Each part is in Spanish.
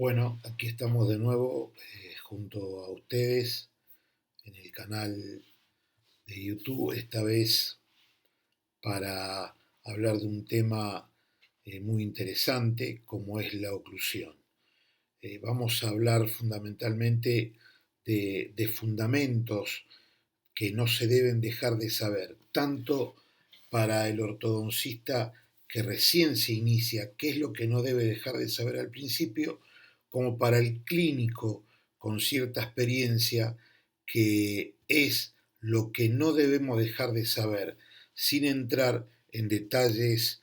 Bueno, aquí estamos de nuevo junto a ustedes en el canal de YouTube, esta vez para hablar de un tema muy interesante como es la oclusión. Vamos a hablar fundamentalmente de fundamentos que no se deben dejar de saber, tanto para el ortodoncista que recién se inicia, qué es lo que no debe dejar de saber al principio, como para el clínico con cierta experiencia, que es lo que no debemos dejar de saber, sin entrar en detalles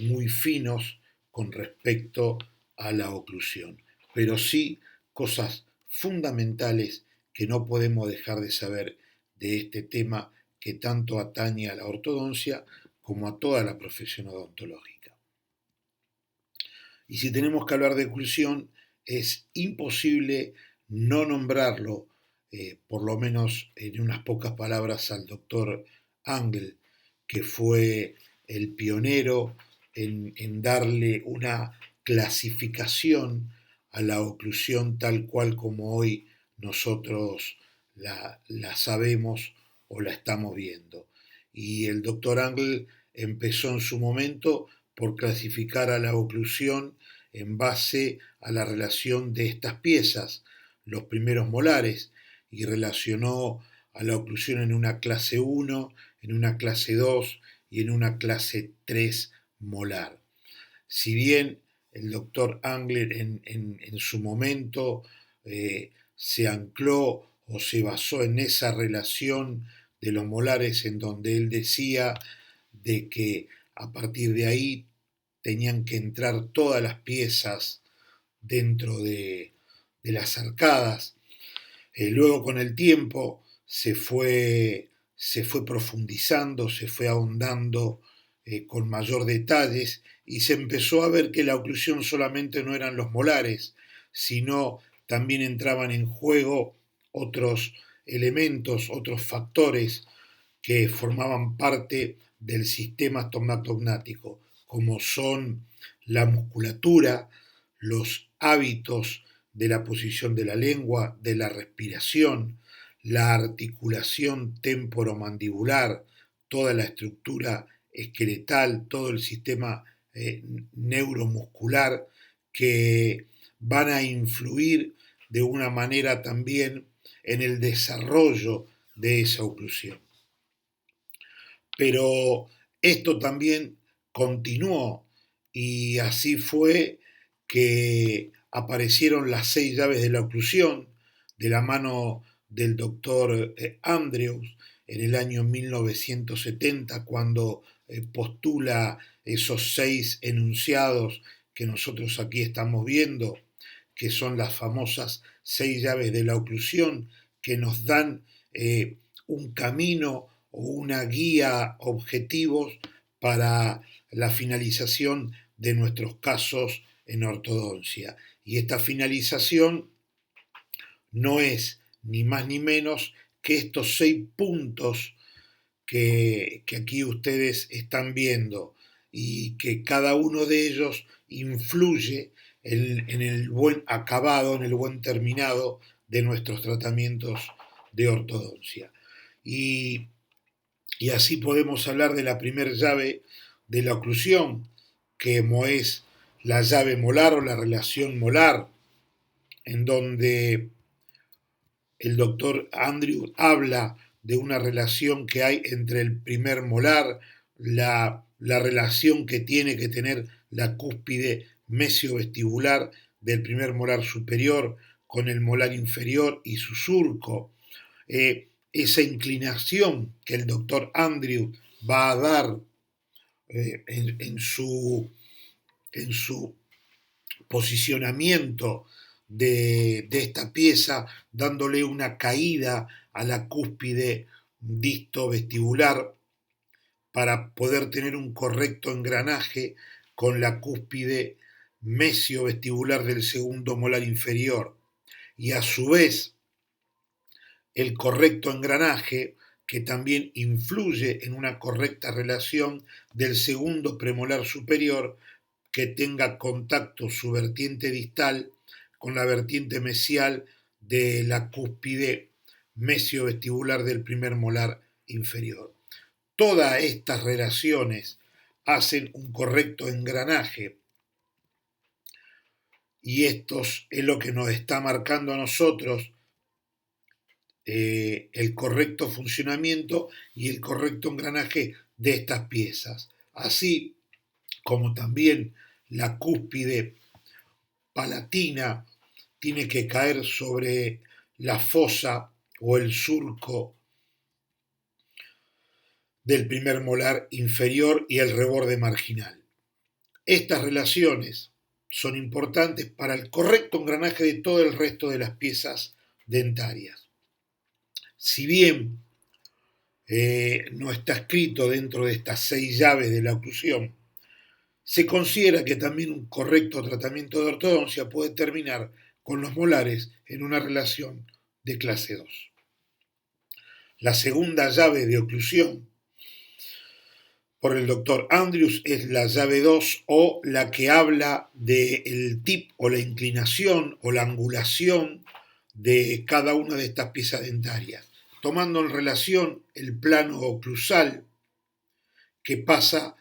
muy finos con respecto a la oclusión, pero sí cosas fundamentales que no podemos dejar de saber de este tema que tanto atañe a la ortodoncia como a toda la profesión odontológica. Y si tenemos que hablar de oclusión, es imposible no nombrarlo, por lo menos en unas pocas palabras, al doctor Angle, que fue el pionero en darle una clasificación a la oclusión tal cual como hoy nosotros la sabemos o la estamos viendo. Y el doctor Angle empezó en su momento por clasificar a la oclusión en base a la relación de estas piezas, los primeros molares, y relacionó a la oclusión en una clase 1, en una clase 2 y en una clase 3 molar. Si bien el doctor Angler en su momento se ancló o se basó en esa relación de los molares en donde él decía de que a partir de ahí tenían que entrar todas las piezas dentro de las arcadas. Luego con el tiempo se fue profundizando, se fue ahondando con mayor detalles y se empezó a ver que la oclusión solamente no eran los molares, sino también entraban en juego otros elementos, otros factores que formaban parte del sistema estomatognático, como son la musculatura, los hábitos de la posición de la lengua, de la respiración, la articulación temporomandibular, toda la estructura esqueletal, todo el sistema neuromuscular, que van a influir de una manera también en el desarrollo de esa oclusión. Pero esto también continuó y así fue que aparecieron las 6 llaves de la oclusión de la mano del doctor Andrews en el año 1970, cuando postula esos 6 enunciados que nosotros aquí estamos viendo, que son las famosas 6 llaves de la oclusión, que nos dan un camino o una guía objetivos para la finalización de nuestros casos en ortodoncia. Y esta finalización no es ni más ni menos que estos 6 puntos que aquí ustedes están viendo y que cada uno de ellos influye en el buen acabado, en el buen terminado de nuestros tratamientos de ortodoncia. Y así podemos hablar de la primera llave de la oclusión, que es la llave molar o la relación molar, en donde el doctor Andrew habla de una relación que hay entre el primer molar, la relación que tiene que tener la cúspide mesiovestibular del primer molar superior con el molar inferior y su surco, esa inclinación que el doctor Andrew va a dar en su posicionamiento de esta pieza, dándole una caída a la cúspide disto-vestibular para poder tener un correcto engranaje con la cúspide mesio-vestibular del segundo molar inferior. Y a su vez, el correcto engranaje que también influye en una correcta relación del segundo premolar superior, que tenga contacto su vertiente distal con la vertiente mesial de la cúspide mesiovestibular del primer molar inferior. Todas estas relaciones hacen un correcto engranaje y esto es lo que nos está marcando a nosotros el correcto funcionamiento y el correcto engranaje de estas piezas, así como también la cúspide palatina tiene que caer sobre la fosa o el surco del primer molar inferior y el reborde marginal. Estas relaciones son importantes para el correcto engranaje de todo el resto de las piezas dentarias. Si bien no está escrito dentro de estas 6 llaves de la oclusión, se considera que también un correcto tratamiento de ortodoncia puede terminar con los molares en una relación de clase 2. La segunda llave de oclusión por el doctor Andrews es la llave 2 o la que habla del tip o la inclinación o la angulación de cada una de estas piezas dentarias, tomando en relación el plano oclusal que pasa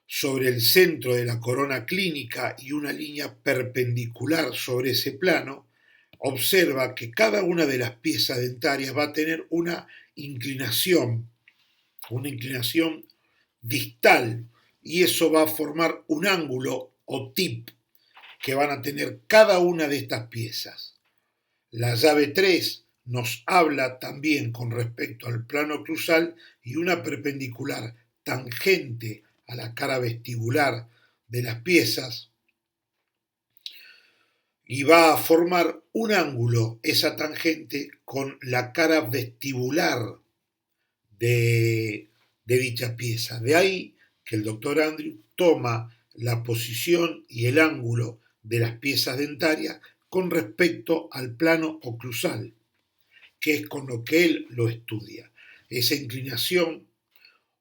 sobre el centro de la corona clínica y una línea perpendicular sobre ese plano. Observa que cada una de las piezas dentarias va a tener una inclinación distal, y eso va a formar un ángulo o tip que van a tener cada una de estas piezas. La llave 3 nos habla también con respecto al plano oclusal y una perpendicular tangente a la cara vestibular de las piezas, y va a formar un ángulo, esa tangente, con la cara vestibular de dicha pieza. De ahí que el doctor Andrew toma la posición y el ángulo de las piezas dentarias con respecto al plano oclusal, que es con lo que él lo estudia. Esa inclinación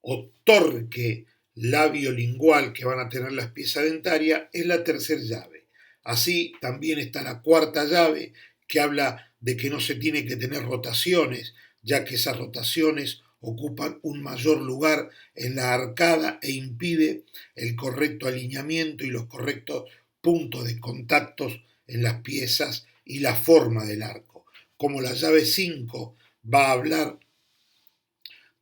o torque labiolingual que van a tener las piezas dentarias es la tercera llave. Así también está la cuarta llave, que habla de que no se tiene que tener rotaciones, ya que esas rotaciones ocupan un mayor lugar en la arcada e impide el correcto alineamiento y los correctos puntos de contactos en las piezas y la forma del arco. Como la llave 5 va a hablar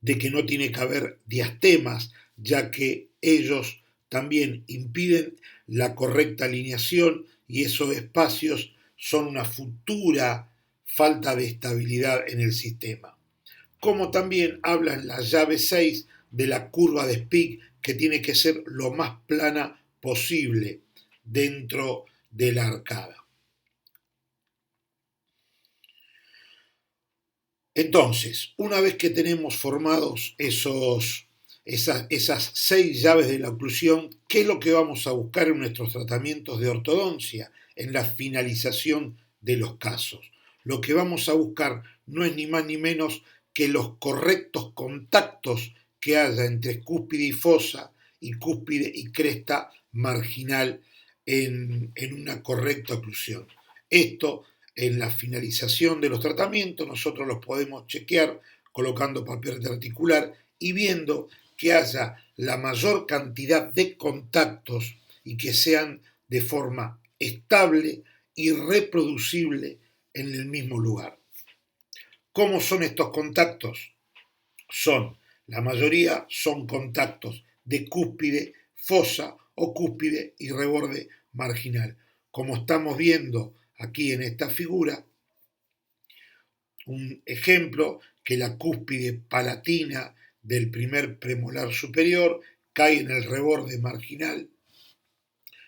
de que no tiene que haber diastemas, ya que ellos también impiden la correcta alineación y esos espacios son una futura falta de estabilidad en el sistema. Como también habla en la llave 6 de la curva de Spig, que tiene que ser lo más plana posible dentro de la arcada. Entonces, una vez que tenemos formados esas 6 llaves de la oclusión, ¿qué es lo que vamos a buscar en nuestros tratamientos de ortodoncia, en la finalización de los casos? Lo que vamos a buscar no es ni más ni menos que los correctos contactos que haya entre cúspide y fosa y cúspide y cresta marginal en una correcta oclusión. Esto, en la finalización de los tratamientos, nosotros los podemos chequear colocando papel articular y viendo que haya la mayor cantidad de contactos y que sean de forma estable y reproducible en el mismo lugar. ¿Cómo son estos contactos? La mayoría son contactos de cúspide, fosa o cúspide y reborde marginal. Como estamos viendo aquí en esta figura, un ejemplo, que la cúspide palatina del primer premolar superior cae en el reborde marginal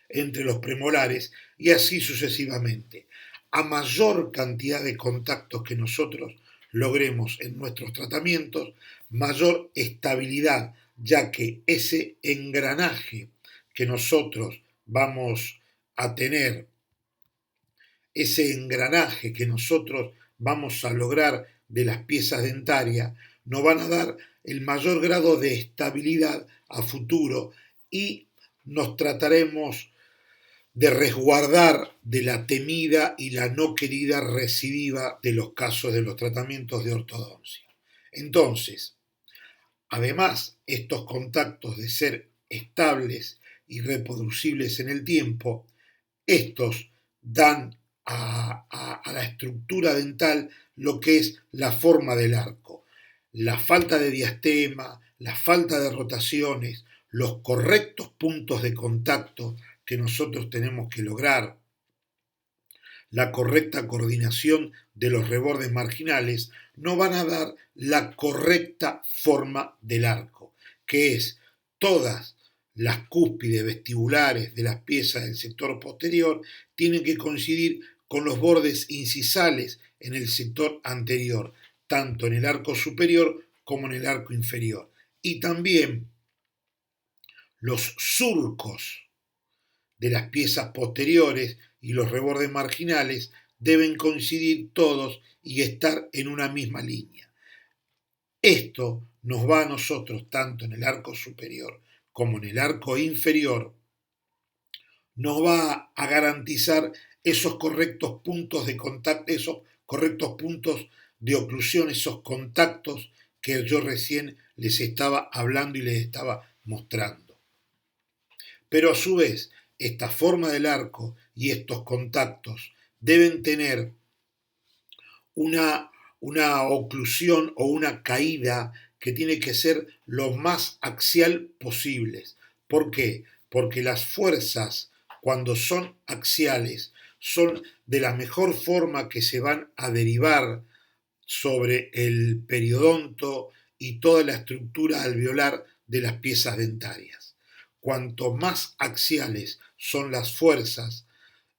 entre los premolares y así sucesivamente. A mayor cantidad de contactos que nosotros logremos en nuestros tratamientos, mayor estabilidad, ya que ese engranaje que nosotros vamos a tener, ese engranaje que nosotros vamos a lograr de las piezas dentarias, nos van a dar el mayor grado de estabilidad a futuro y nos trataremos de resguardar de la temida y la no querida recidiva de los casos de los tratamientos de ortodoncia. Entonces, además, estos contactos de ser estables y reproducibles en el tiempo, estos dan a la estructura dental lo que es la forma del arco. La falta de diastema, la falta de rotaciones, los correctos puntos de contacto que nosotros tenemos que lograr, la correcta coordinación de los rebordes marginales, no van a dar la correcta forma del arco, que es todas las cúspides vestibulares de las piezas del sector posterior tienen que coincidir con los bordes incisales en el sector anterior, tanto en el arco superior como en el arco inferior. Y también los surcos de las piezas posteriores y los rebordes marginales deben coincidir todos y estar en una misma línea. Esto nos va a nosotros, tanto en el arco superior como en el arco inferior, nos va a garantizar esos correctos puntos de contacto, esos correctos puntos de oclusión, esos contactos que yo recién les estaba hablando y les estaba mostrando. Pero a su vez, esta forma del arco y estos contactos deben tener una oclusión o una caída que tiene que ser lo más axial posibles. ¿Por qué? Porque las fuerzas, cuando son axiales, son de la mejor forma que se van a derivar sobre el periodonto y toda la estructura alveolar de las piezas dentarias. Cuanto más axiales son las fuerzas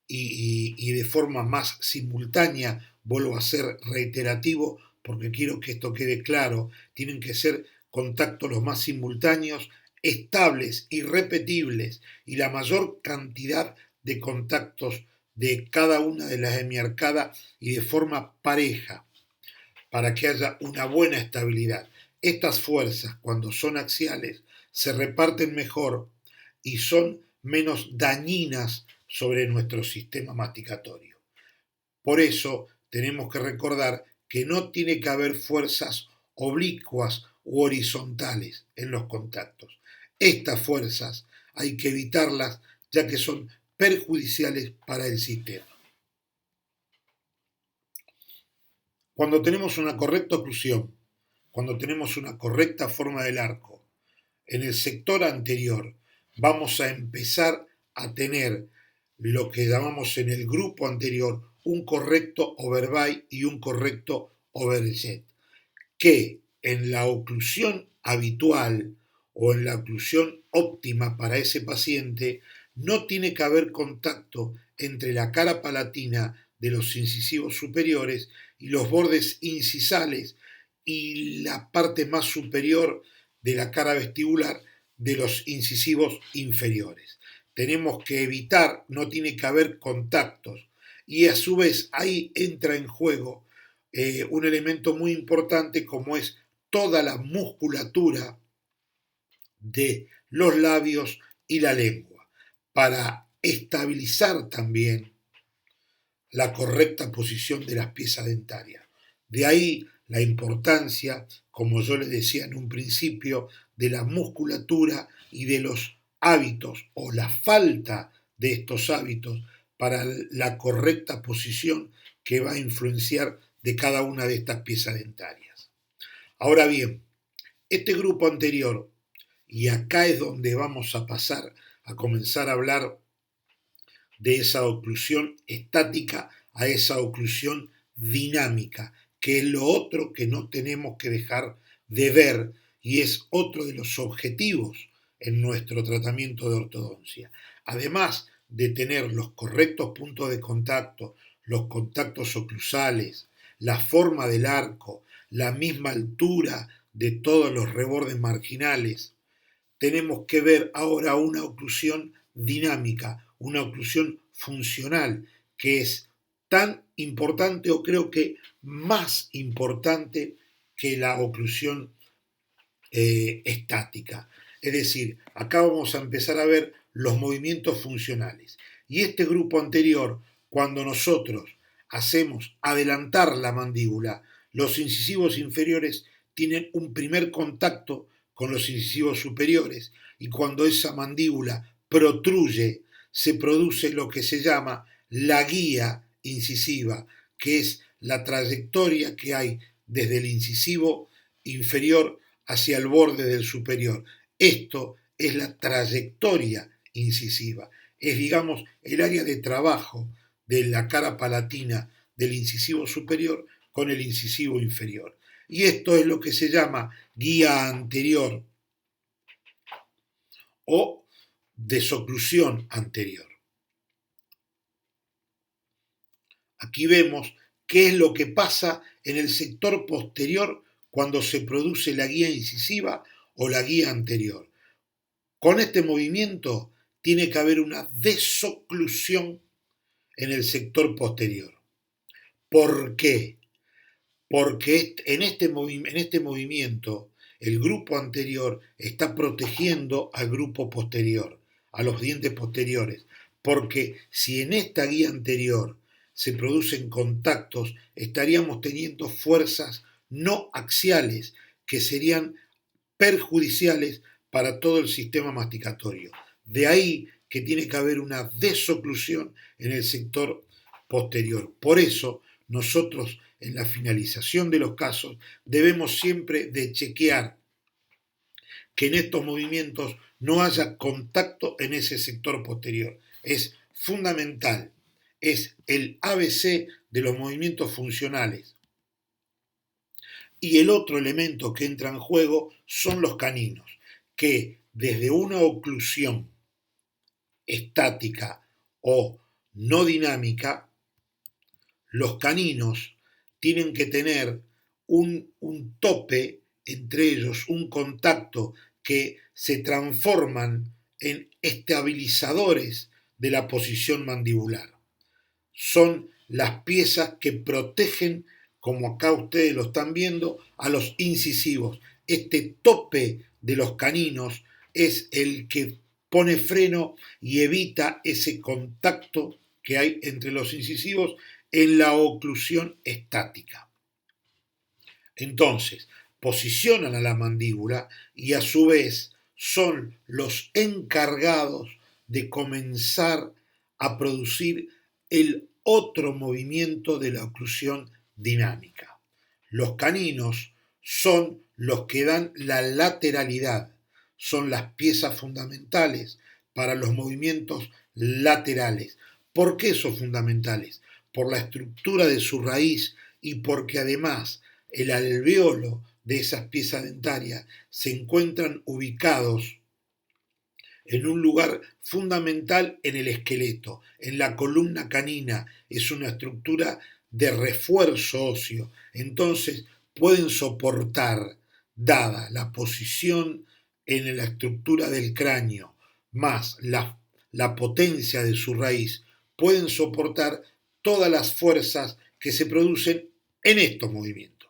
y de forma más simultánea, vuelvo a ser reiterativo porque quiero que esto quede claro, tienen que ser contactos los más simultáneos, estables y repetibles, y la mayor cantidad de contactos de cada una de las hemiarcadas y de forma pareja, para que haya una buena estabilidad. Estas fuerzas, cuando son axiales, se reparten mejor y son menos dañinas sobre nuestro sistema masticatorio. Por eso tenemos que recordar que no tiene que haber fuerzas oblicuas u horizontales en los contactos. Estas fuerzas hay que evitarlas ya que son perjudiciales para el sistema. Cuando tenemos una correcta oclusión, cuando tenemos una correcta forma del arco, en el sector anterior vamos a empezar a tener lo que llamamos en el grupo anterior un correcto overbite y un correcto overjet, que en la oclusión habitual o en la oclusión óptima para ese paciente no tiene que haber contacto entre la cara palatina de los incisivos superiores y los bordes incisales y la parte más superior de la cara vestibular de los incisivos inferiores. Tenemos que evitar, no tiene que haber contactos. Y a su vez ahí entra en juego un elemento muy importante como es toda la musculatura de los labios y la lengua, para estabilizar también la correcta posición de las piezas dentarias. De ahí la importancia, como yo les decía en un principio, de la musculatura y de los hábitos o la falta de estos hábitos para la correcta posición que va a influenciar de cada una de estas piezas dentarias. Ahora bien, este grupo anterior, y acá es donde vamos a pasar a comenzar a hablar de esa oclusión estática a esa oclusión dinámica, que es lo otro que no tenemos que dejar de ver y es otro de los objetivos en nuestro tratamiento de ortodoncia. Además de tener los correctos puntos de contacto, los contactos oclusales, la forma del arco, la misma altura de todos los rebordes marginales, tenemos que ver ahora una oclusión dinámica, una oclusión funcional, que es tan importante o creo que más importante que la oclusión estática. Es decir, acá vamos a empezar a ver los movimientos funcionales. Y este grupo anterior, cuando nosotros hacemos adelantar la mandíbula, los incisivos inferiores tienen un primer contacto con los incisivos superiores y cuando esa mandíbula protruye se produce lo que se llama la guía incisiva, que es la trayectoria que hay desde el incisivo inferior hacia el borde del superior. Esto es la trayectoria incisiva, es digamos el área de trabajo de la cara palatina del incisivo superior con el incisivo inferior. Y esto es lo que se llama guía anterior o desoclusión anterior. Aquí vemos qué es lo que pasa en el sector posterior cuando se produce la guía incisiva o la guía anterior. Con este movimiento tiene que haber una desoclusión en el sector posterior. ¿Por qué? Porque en este movimiento el grupo anterior está protegiendo al grupo posterior, a los dientes posteriores, porque si en esta guía anterior se producen contactos, estaríamos teniendo fuerzas no axiales que serían perjudiciales para todo el sistema masticatorio. De ahí que tiene que haber una desoclusión en el sector posterior. Por eso nosotros en la finalización de los casos debemos siempre de chequear que en estos movimientos no haya contacto en ese sector posterior. Es fundamental, es el ABC de los movimientos funcionales. Y el otro elemento que entra en juego son los caninos, que desde una oclusión estática o no dinámica, los caninos tienen que tener un tope entre ellos, un contacto que se transforman en estabilizadores de la posición mandibular. Son las piezas que protegen, como acá ustedes lo están viendo, a los incisivos. Este tope de los caninos es el que pone freno y evita ese contacto que hay entre los incisivos en la oclusión estática. Entonces, posicionan a la mandíbula y a su vez son los encargados de comenzar a producir el otro movimiento de la oclusión dinámica. Los caninos son los que dan la lateralidad, son las piezas fundamentales para los movimientos laterales. ¿Por qué son fundamentales? Por la estructura de su raíz y porque además el alvéolo de esas piezas dentarias se encuentran ubicados en un lugar fundamental en el esqueleto, en la columna canina. Es una estructura de refuerzo óseo. Entonces pueden soportar, dada la posición en la estructura del cráneo, más la potencia de su raíz, pueden soportar todas las fuerzas que se producen en estos movimientos.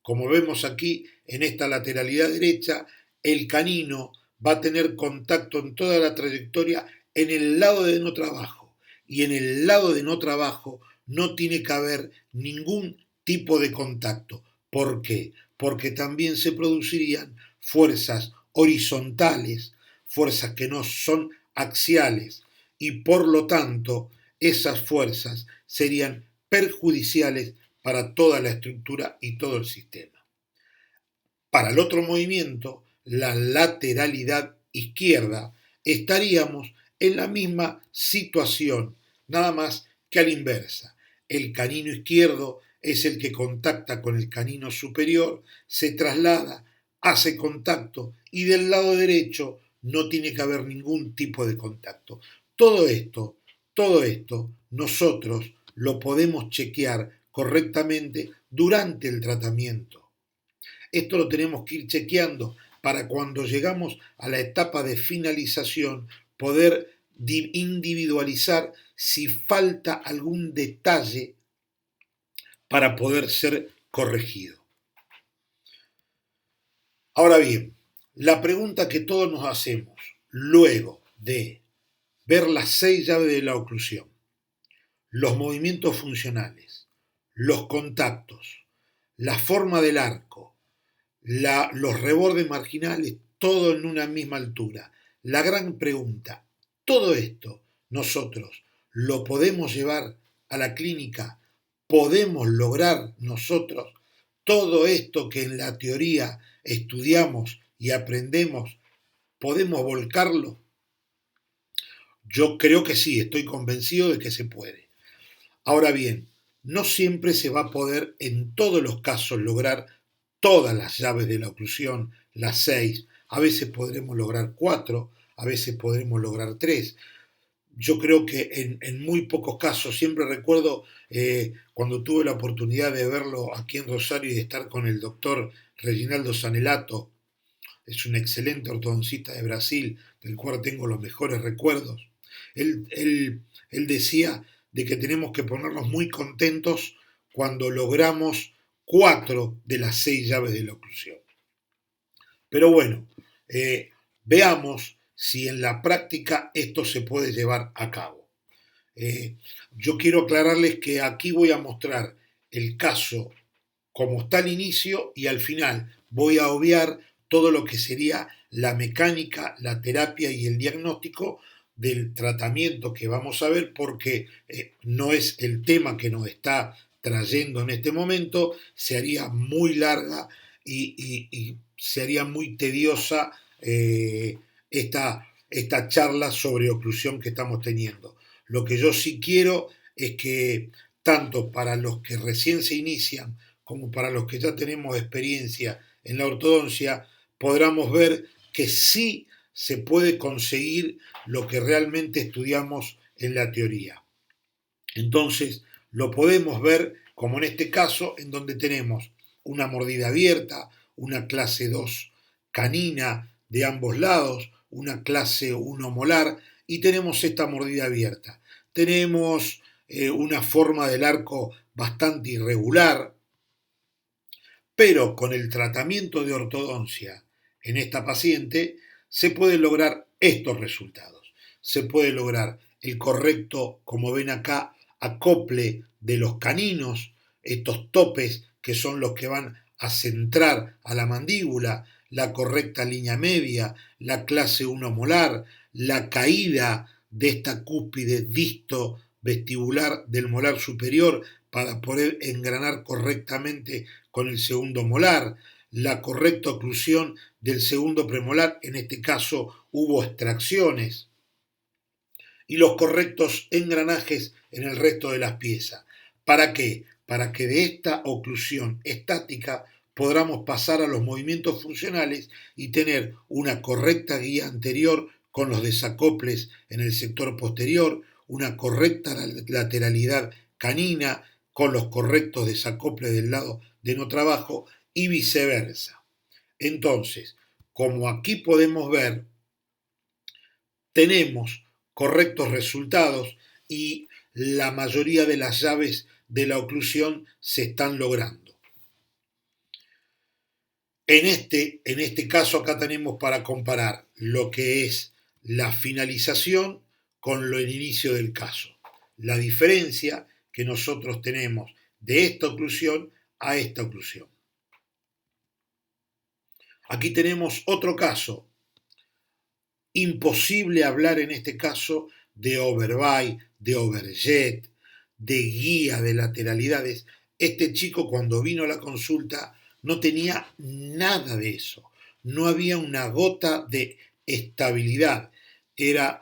Como vemos aquí, en esta lateralidad derecha, el canino va a tener contacto en toda la trayectoria en el lado de no trabajo. Y en el lado de no trabajo no tiene que haber ningún tipo de contacto. ¿Por qué? Porque también se producirían fuerzas horizontales, fuerzas que no son axiales, y por lo tanto esas fuerzas serían perjudiciales para toda la estructura y todo el sistema. Para el otro movimiento, la lateralidad izquierda, estaríamos en la misma situación, nada más que a la inversa. El canino izquierdo es el que contacta con el canino superior, se traslada, hace contacto y del lado derecho no tiene que haber ningún tipo de contacto. Todo esto nosotros lo podemos chequear correctamente durante el tratamiento. Esto lo tenemos que ir chequeando para cuando llegamos a la etapa de finalización poder individualizar si falta algún detalle para poder ser corregido. Ahora bien, la pregunta que todos nos hacemos luego de ver las 6 llaves de la oclusión, los movimientos funcionales, los contactos, la forma del arco, los rebordes marginales, todo en una misma altura. La gran pregunta, ¿todo esto nosotros lo podemos llevar a la clínica? ¿Podemos lograr nosotros todo esto que en la teoría estudiamos y aprendemos? ¿Podemos volcarlo? Yo creo que sí, estoy convencido de que se puede. Ahora bien, no siempre se va a poder en todos los casos lograr todas las llaves de la oclusión, las 6. A veces podremos lograr 4, a veces podremos lograr 3. Yo creo que en muy pocos casos, siempre recuerdo cuando tuve la oportunidad de verlo aquí en Rosario y de estar con el doctor Reginaldo Sanelato, es un excelente ortodoncista de Brasil, del cual tengo los mejores recuerdos. Él decía de que tenemos que ponernos muy contentos cuando logramos 4 de las 6 llaves de la oclusión. Pero bueno, veamos si en la práctica esto se puede llevar a cabo. Yo quiero aclararles que aquí voy a mostrar el caso como está al inicio y al final voy a obviar todo lo que sería la mecánica, la terapia y el diagnóstico del tratamiento que vamos a ver porque no es el tema que nos está trayendo en este momento, se haría muy larga y se haría muy tediosa esta charla sobre oclusión que estamos teniendo. Lo que yo sí quiero es que tanto para los que recién se inician como para los que ya tenemos experiencia en la ortodoncia, podamos ver que sí se puede conseguir lo que realmente estudiamos en la teoría. Entonces, lo podemos ver como en este caso, en donde tenemos una mordida abierta, una clase 2 canina de ambos lados, una clase 1 molar, y tenemos esta mordida abierta. Tenemos una forma del arco bastante irregular, pero con el tratamiento de ortodoncia en esta paciente se pueden lograr estos resultados. Se puede lograr el correcto, como ven acá, acople de los caninos, estos topes que son los que van a centrar a la mandíbula, la correcta línea media, la clase 1 molar, la caída de esta cúspide disto vestibular del molar superior para poder engranar correctamente con el segundo molar, la correcta oclusión del segundo premolar, en este caso hubo extracciones, y los correctos engranajes en el resto de las piezas. ¿Para qué? Para que de esta oclusión estática podamos pasar a los movimientos funcionales y tener una correcta guía anterior con los desacoples en el sector posterior, una correcta lateralidad canina con los correctos desacoples del lado de no trabajo y viceversa. Entonces, como aquí podemos ver, tenemos correctos resultados y la mayoría de las llaves de la oclusión se están logrando. En este caso acá tenemos para comparar lo que es la finalización con el inicio del caso. La diferencia que nosotros tenemos de esta oclusión a esta oclusión. Aquí tenemos otro caso. Imposible hablar en este caso de overbite, de overjet, de guía de lateralidades. Este chico cuando vino a la consulta no tenía nada de eso. No había una gota de estabilidad. Era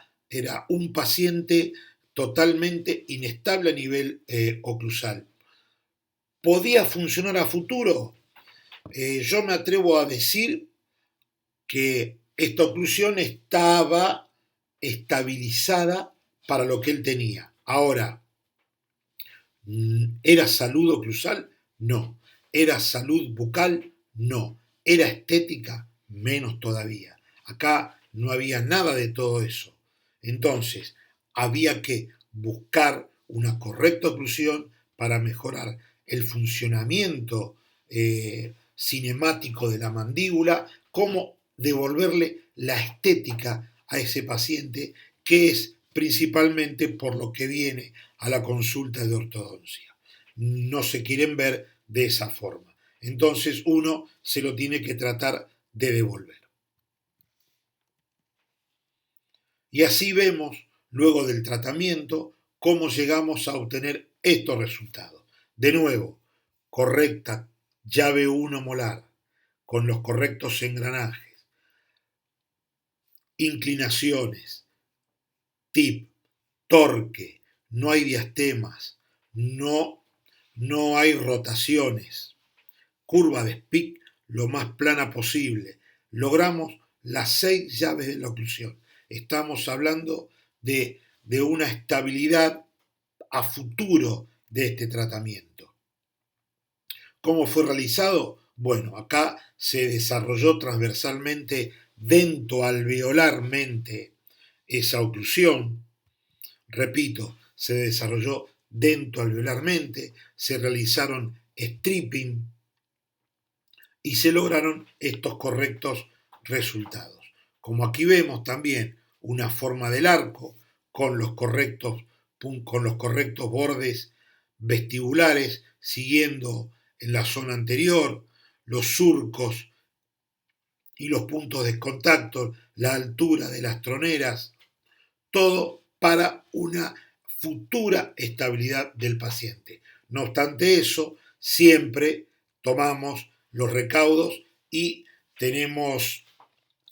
un paciente totalmente inestable a nivel oclusal. ¿Podía funcionar a futuro? Yo me atrevo a decir que esta oclusión estaba estabilizada para lo que él tenía. Ahora, ¿era salud oclusal? No. ¿Era salud bucal? No. ¿Era estética? Menos todavía. Acá no había nada de todo eso. Entonces, había que buscar una correcta oclusión para mejorar el funcionamiento cinemático de la mandíbula, cómo devolverle la estética a ese paciente que es principalmente por lo que viene a la consulta de ortodoncia. No se quieren ver de esa forma. Entonces uno se lo tiene que tratar de devolver. Y así vemos, luego del tratamiento, cómo llegamos a obtener estos resultados. De nuevo, correcta llave 1 molar, con los correctos engranajes, inclinaciones, tip, torque, no hay diastemas, no hay rotaciones, curva de Spick lo más plana posible. Logramos las 6 llaves de la oclusión. Estamos hablando de una estabilidad a futuro de este tratamiento. ¿Cómo fue realizado? Bueno, acá se desarrolló transversalmente dentoalveolarmente esa oclusión. Repito, se desarrolló dentoalveolarmente, se realizaron stripping y se lograron estos correctos resultados. Como aquí vemos también una forma del arco con los correctos bordes vestibulares siguiendo en la zona anterior, los surcos y los puntos de contacto, la altura de las troneras, todo para una futura estabilidad del paciente. No obstante eso, siempre tomamos los recaudos y tenemos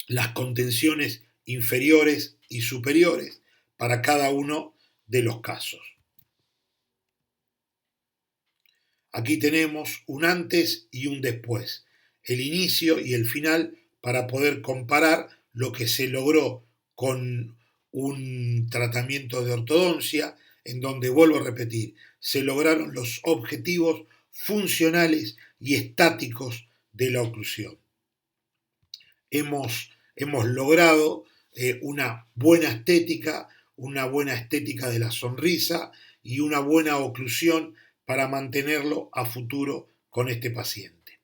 las contenciones inferiores y superiores para cada uno de los casos. Aquí tenemos un antes y un después, el inicio y el final para poder comparar lo que se logró con un tratamiento de ortodoncia en donde, vuelvo a repetir, se lograron los objetivos funcionales y estáticos de la oclusión. Hemos logrado una buena estética de la sonrisa y una buena oclusión para mantenerlo a futuro con este paciente.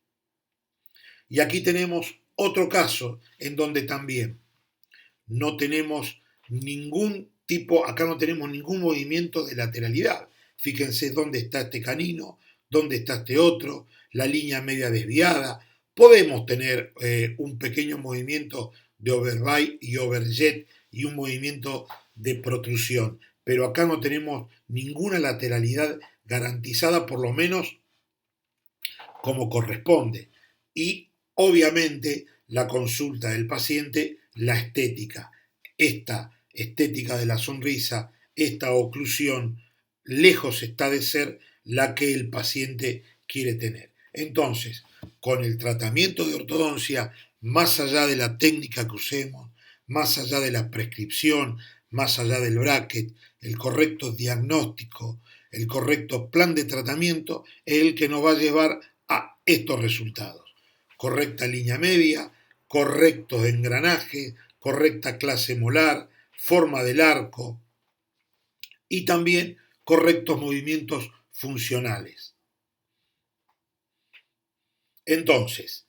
Y aquí tenemos otro caso en donde también no tenemos acá no tenemos ningún movimiento de lateralidad. Fíjense dónde está este canino, dónde está este otro, la línea media desviada. Podemos tener un pequeño movimiento de overbite y overjet y un movimiento de protrusión, pero acá no tenemos ninguna lateralidad garantizada, por lo menos como corresponde. Y obviamente la consulta del paciente, la estética, esta estética de la sonrisa, esta oclusión, lejos está de ser la que el paciente quiere tener. Entonces, con el tratamiento de ortodoncia, más allá de la técnica que usemos, más allá de la prescripción, más allá del bracket, el correcto diagnóstico, el correcto plan de tratamiento es el que nos va a llevar a estos resultados. Correcta línea media, correctos engranajes, correcta clase molar, forma del arco y también correctos movimientos funcionales. Entonces,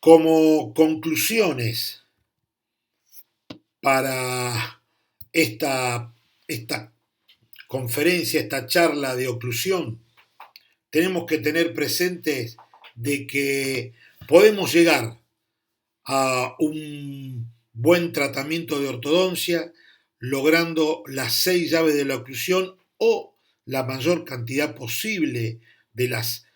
como conclusiones para esta conferencia, esta charla de oclusión, tenemos que tener presentes de que podemos llegar a un buen tratamiento de ortodoncia logrando las 6 llaves de la oclusión o la mayor cantidad posible de las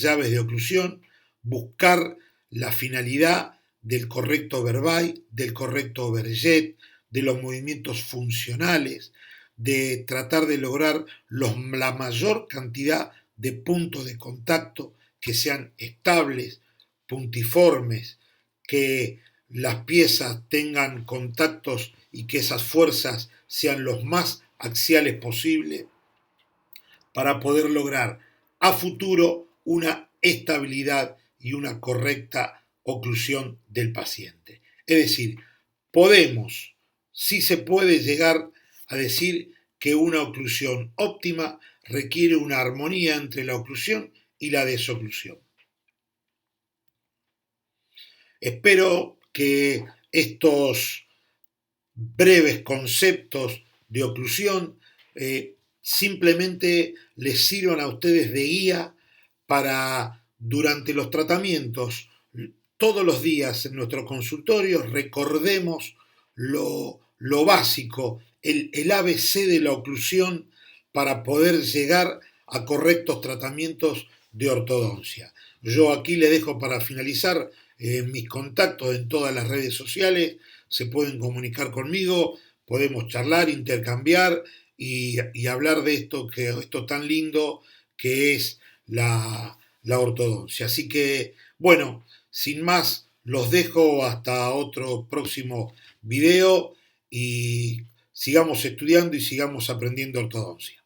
llaves de oclusión, buscar la finalidad del correcto overbite, del correcto overjet, de los movimientos funcionales, de tratar de lograr la mayor cantidad de puntos de contacto que sean estables, puntiformes, que las piezas tengan contactos y que esas fuerzas sean los más axiales posible para poder lograr a futuro una estabilidad y una correcta oclusión del paciente. Es decir, sí se puede llegar a decir que una oclusión óptima requiere una armonía entre la oclusión y la desoclusión. Espero que estos breves conceptos de oclusión, simplemente les sirvan a ustedes de guía para durante los tratamientos, todos los días en nuestro consultorio, recordemos lo básico, el ABC de la oclusión para poder llegar a correctos tratamientos de ortodoncia. Yo aquí le dejo para finalizar mis contactos en todas las redes sociales, se pueden comunicar conmigo, podemos charlar, intercambiar y hablar de esto tan lindo que es la ortodoncia. Así que, bueno, sin más, los dejo hasta otro próximo video y sigamos estudiando y sigamos aprendiendo ortodoncia.